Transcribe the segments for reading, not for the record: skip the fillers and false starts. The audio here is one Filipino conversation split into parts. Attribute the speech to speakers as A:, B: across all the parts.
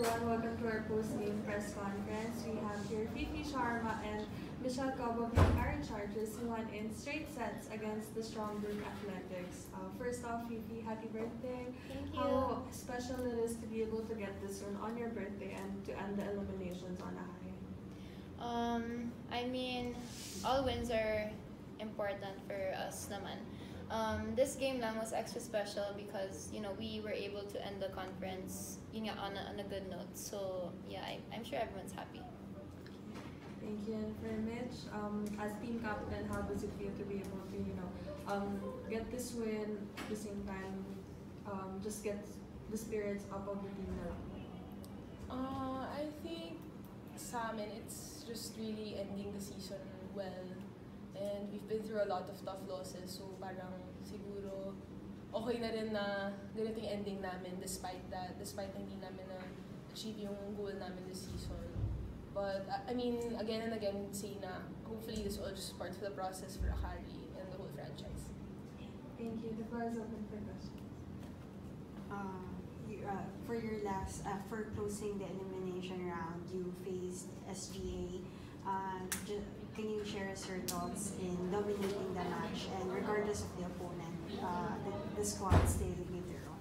A: everyone, welcome to our post-game press conference. We have here Fifi Sharma and Michelle Cobo being our Chargers who won in straight sets against the Strongbrook Athletics. First off, Fifi, happy birthday.
B: Thank you.
A: How special it is to be able to get this win on your birthday and to end the eliminations on a high.
B: I mean, all wins are important for us naman. This game lang was extra special because, you know, we were able to end the conference yun nga, on a good note. So, yeah, I'm sure everyone's happy.
A: Thank you. And for Mitch, as team captain, how does it feel to be able to, get this win at the same time, just get the spirits up of the team na lang?
C: I think sa amin, it's just really ending the season well. And we've been through a lot of tough losses, so parang siguro okay na rin na ganito yung ending namin despite hindi namin na-achieve yung goal namin this season. But, I mean, again and again, say na hopefully this all just part of the process for Akari and the whole franchise.
A: Thank you. The floor is open for questions.
D: For your last, for closing the elimination round, you faced SGA. Can you share us your thoughts in dominating the match and regardless of the opponent, the squad still gave their own?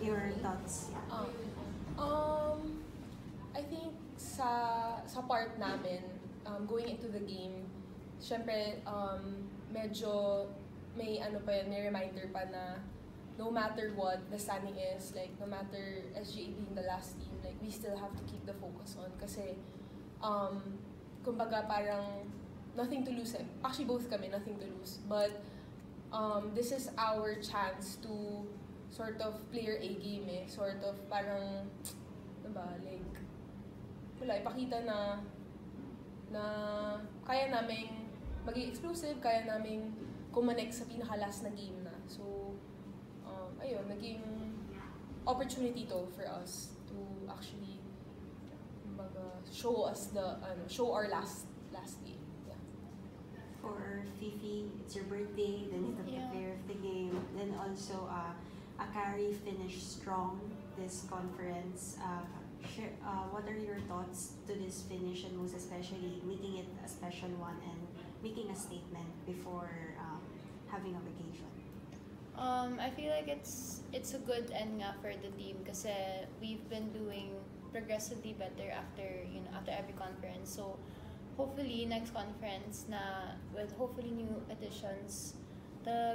D: Your thoughts?
C: I think sa part namin, going into the game, syempre medyo may reminder pa na no matter what the standing is, like no matter SGA being the last team, like we still have to keep the focus on kasi kumbaga parang nothing to lose. Actually both kami nothing to lose, but this is our chance to sort of play our A game sort of parang diba, like wala ipakita na kaya naming maging exclusive, kaya naming kumonek sa pinaka-last na game na. So ayun, naging opportunity to for us to actually show our last game. Yeah.
D: For Fifi, it's your birthday, then you took the player of the game, then also Akari finished strong this conference. What are your thoughts to this finish and most especially making it a special one and making a statement before having a vacation?
B: I feel like it's a good end nga for the team kasi we've been doing progressively better after every conference. So hopefully next conference na with hopefully new additions,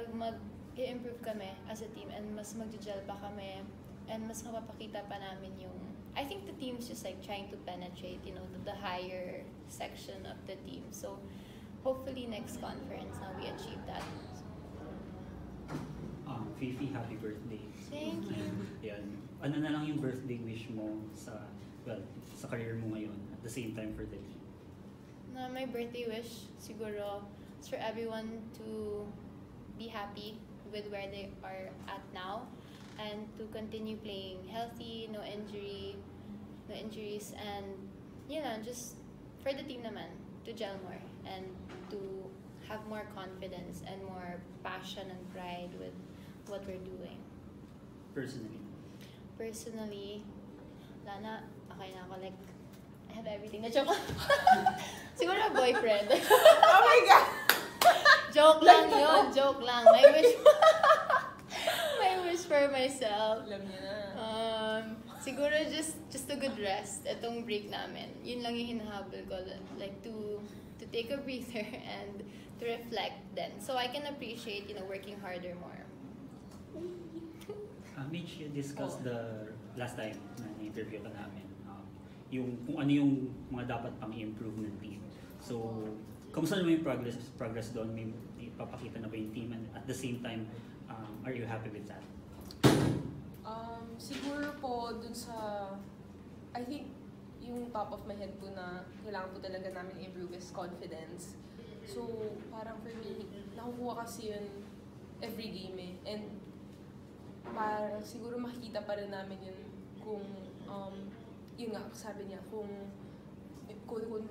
B: mag-improve kami as a team and mas mag-gel pa kami and mas mapapakita pa namin yung I think the team's just like trying to penetrate, the higher section of the team. So hopefully next conference now we achieve that.
E: Fifi, happy birthday.
B: Thank you.
E: Yan. Ano na lang yung birthday wish mo sa career mo ngayon at the same time for the team?
B: My birthday wish siguro is for everyone to be happy with where they are at now and to continue playing healthy, no injuries, and just for the team naman to gel more and to have more confidence and more passion and pride with what we're doing. Personally, Lana, okay na ako, like, I have everything. Na-joke. Siguro na boyfriend.
C: Oh my God!
B: Joke lang yun, joke lang. My wish for myself.
C: Alam niya na.
B: Siguro just a good rest. Itong break namin. Yun lang yung hinahabol ko. Like, to take a breather and to reflect then. So I can appreciate, working harder more.
E: Mitch, you discussed the last time na interview ka namin, yung kung ano yung mga dapat pang i-improve ng team. So, kamusta naman yung progress doon? May ipapakita na ba yung team? And at the same time, are you happy with that?
C: Siguro po dun sa, I think yung top of my head po na kailangan po talaga namin i-improve is confidence. So, parang for me, nakukuha kasi yun every game And para siguro makikita pa rin namin yun kung yun nga sabi niya kung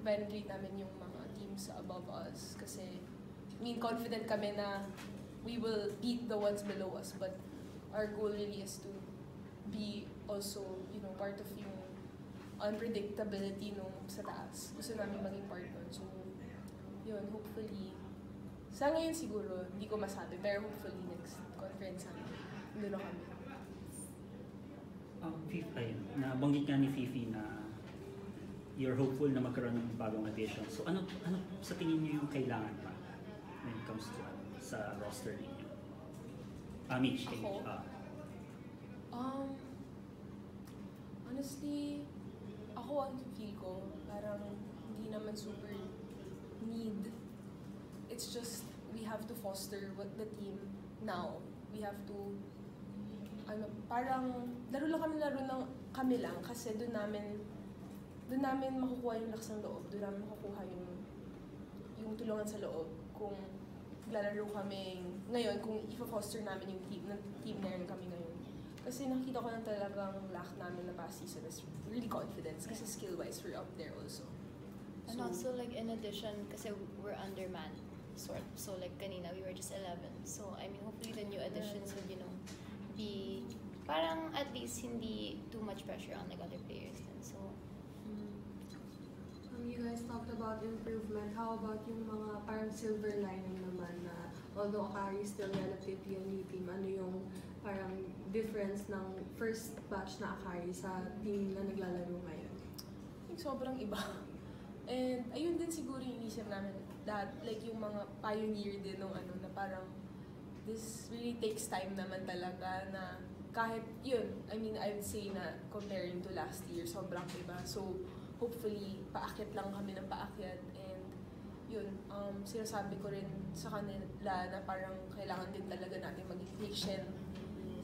C: penetrate namin yung mga teams above us kasi confident kami na we will beat the ones below us but our goal really is to be also, you know, part of yung unpredictability nung sa taas. Gusto namin maging part nun. So, yun, hopefully, sa ngayon siguro, hindi ko masabi, pero hopefully next conference namin, doon na kami.
E: Nabanggit nga ni Fifi na you're hopeful na magkaroon ng bagong addition. So ano sa tingin niyo yung kailangan pa when it comes to sa roster ninyo? Mitch,
C: Ako? Honestly, ako ang feel ko, parang hindi naman super need. It's just, we have to foster what the team now. We have to, parang, laro ng kami lang kasi doon namin makukuha yung lakas ng loob, doon namin makukuha yung tulungan sa loob. Kung lalaro kami ngayon, kung i-foster namin yung team na rin kami ngayon. Kasi nakita ko lang talagang lack namin na past season is really confidence kasi skill-wise we're up there also.
B: And also like in addition, kasi we're undermanned sort. So like kanina we were just 11. So I mean hopefully the new additions would, you know, be parang at least hindi too much pressure on like other players then. So
A: you guys talked about improvement. How about yung mga parang silver lining naman na although Akari is still relatively a new team, ano yung parang difference ng first batch na Akari sa team na naglalaro ngayon?
C: I think sobrang iba. And ayun din siguro yung inisip namin that like yung mga pioneer din nung na parang this really takes time naman talaga na kahit yun, I mean I would say na comparing to last year, sobrang iba. So hopefully, paakyat lang kami ng paakyat and yun, sinasabi ko rin sa kanila na parang kailangan din talaga natin maging patient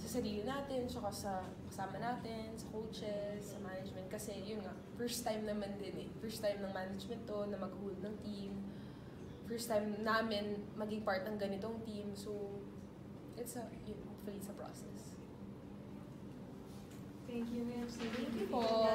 C: sa sarili natin, saka sa kasama natin, sa coaches, sa management. Kasi yun nga, first time naman din first time ng management to na mag-hold ng team. First time namin maging part ng ganitong team. So, hopefully it's a process.
A: Thank you, Mitch.
C: Thank you po.